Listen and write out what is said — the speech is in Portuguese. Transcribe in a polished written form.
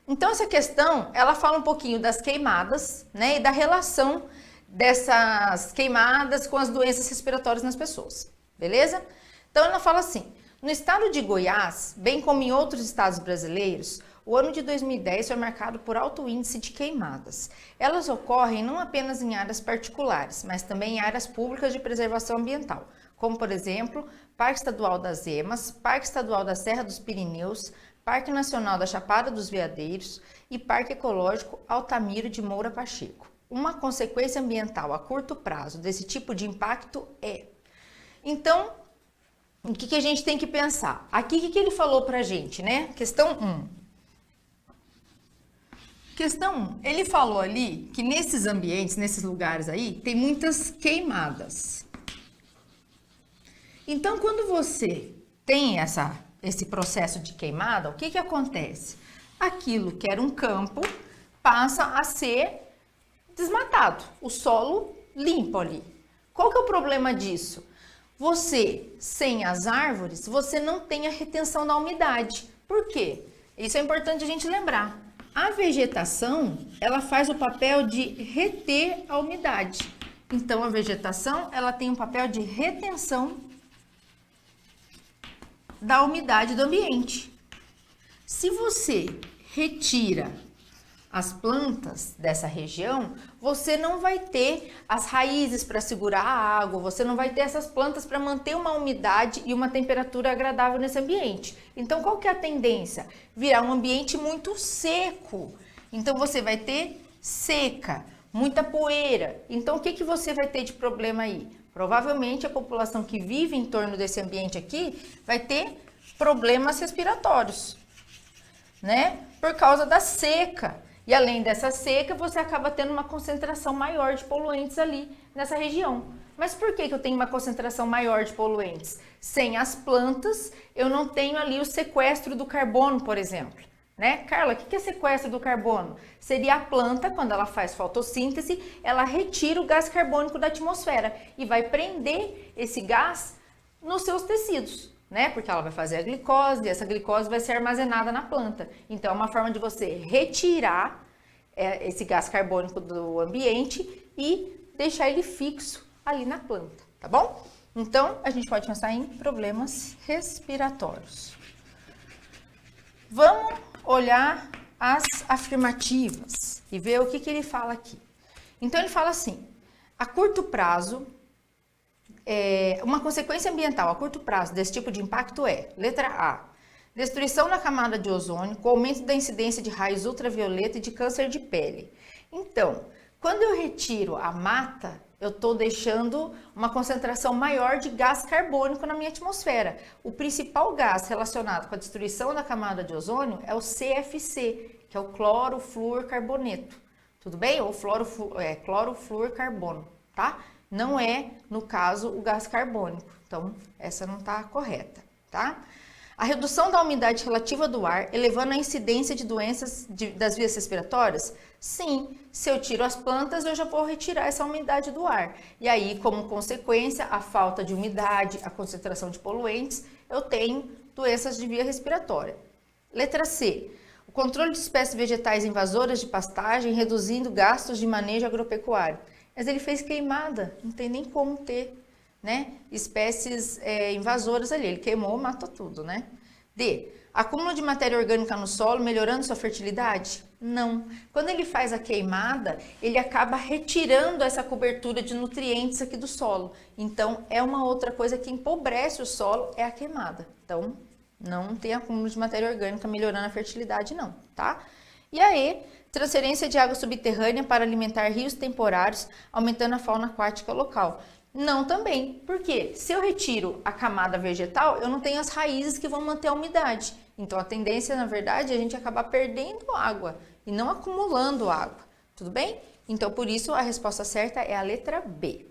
Então, essa questão, ela fala um pouquinho das queimadas, né, e da relação dessas queimadas com as doenças respiratórias nas pessoas, beleza? Então, ela fala assim, no estado de Goiás, bem como em outros estados brasileiros, o ano de 2010 foi marcado por alto índice de queimadas. Elas ocorrem não apenas em áreas particulares, mas também em áreas públicas de preservação ambiental, como, por exemplo, Parque Estadual das Emas, Parque Estadual da Serra dos Pirineus, Parque Nacional da Chapada dos Veadeiros e Parque Ecológico Altamiro de Moura Pacheco. Uma consequência ambiental a curto prazo desse tipo de impacto é... Então, o que a gente tem que pensar? Aqui, o que ele falou pra gente, né? Questão 1. Questão 1, ele falou ali que nesses ambientes, nesses lugares aí, tem muitas queimadas. Então, quando você tem esse processo de queimada, o que acontece? Aquilo que era um campo passa a ser desmatado, o solo limpo ali. Qual que é o problema disso? Você, sem as árvores, você não tem a retenção da umidade. Por quê? Isso é importante a gente lembrar. A vegetação, ela faz o papel de reter a umidade. Então, a vegetação, ela tem um papel de retenção da umidade do ambiente. Se você retira as plantas dessa região, você não vai ter as raízes para segurar a água, você não vai ter essas plantas para manter uma umidade e uma temperatura agradável nesse ambiente. Então, qual que é a tendência? Virar um ambiente muito seco. Então, você vai ter seca, muita poeira. Então, o que você vai ter de problema aí? Provavelmente a população que vive em torno desse ambiente aqui vai ter problemas respiratórios, né? Por causa da seca. E além dessa seca, você acaba tendo uma concentração maior de poluentes ali nessa região. Mas por que eu tenho uma concentração maior de poluentes? Sem as plantas, eu não tenho ali o sequestro do carbono, por exemplo. Né? Carla, o que é sequestro do carbono? Seria a planta, quando ela faz fotossíntese, ela retira o gás carbônico da atmosfera e vai prender esse gás nos seus tecidos, né? Porque ela vai fazer a glicose e essa glicose vai ser armazenada na planta. Então, é uma forma de você retirar esse gás carbônico do ambiente e deixar ele fixo ali na planta, tá bom? Então, a gente pode pensar em problemas respiratórios. Vamos olhar as afirmativas e ver o que ele fala aqui. Então, ele fala assim, a curto prazo, uma consequência ambiental a curto prazo desse tipo de impacto é, letra A, destruição da camada de ozônio com aumento da incidência de raios ultravioleta e de câncer de pele. Então, quando eu retiro a mata, eu estou deixando uma concentração maior de gás carbônico na minha atmosfera. O principal gás relacionado com a destruição da camada de ozônio é o CFC, que é o clorofluorcarboneto. Tudo bem? Ou clorofluorcarbono, tá? Não é, no caso, o gás carbônico. Então, essa não está correta, tá? A redução da umidade relativa do ar, elevando a incidência de doenças das vias respiratórias? Sim, se eu tiro as plantas, eu já vou retirar essa umidade do ar. E aí, como consequência, a falta de umidade, a concentração de poluentes, eu tenho doenças de via respiratória. Letra C. O controle de espécies vegetais invasoras de pastagem, reduzindo gastos de manejo agropecuário. Mas ele fez queimada, não tem nem como ter, né, espécies invasoras ali. Ele queimou, matou tudo, né? D. Acúmulo de matéria orgânica no solo, melhorando sua fertilidade? Não. Quando ele faz a queimada, ele acaba retirando essa cobertura de nutrientes aqui do solo. Então, é uma outra coisa que empobrece o solo, é a queimada. Então, não tem acúmulo de matéria orgânica melhorando a fertilidade, não, tá? E aí, transferência de água subterrânea para alimentar rios temporários, aumentando a fauna aquática local. Não também. Por quê? Se eu retiro a camada vegetal, eu não tenho as raízes que vão manter a umidade. Então, a tendência, na verdade, é a gente acabar perdendo água e não acumulando água. Tudo bem? Então, por isso, a resposta certa é a letra B.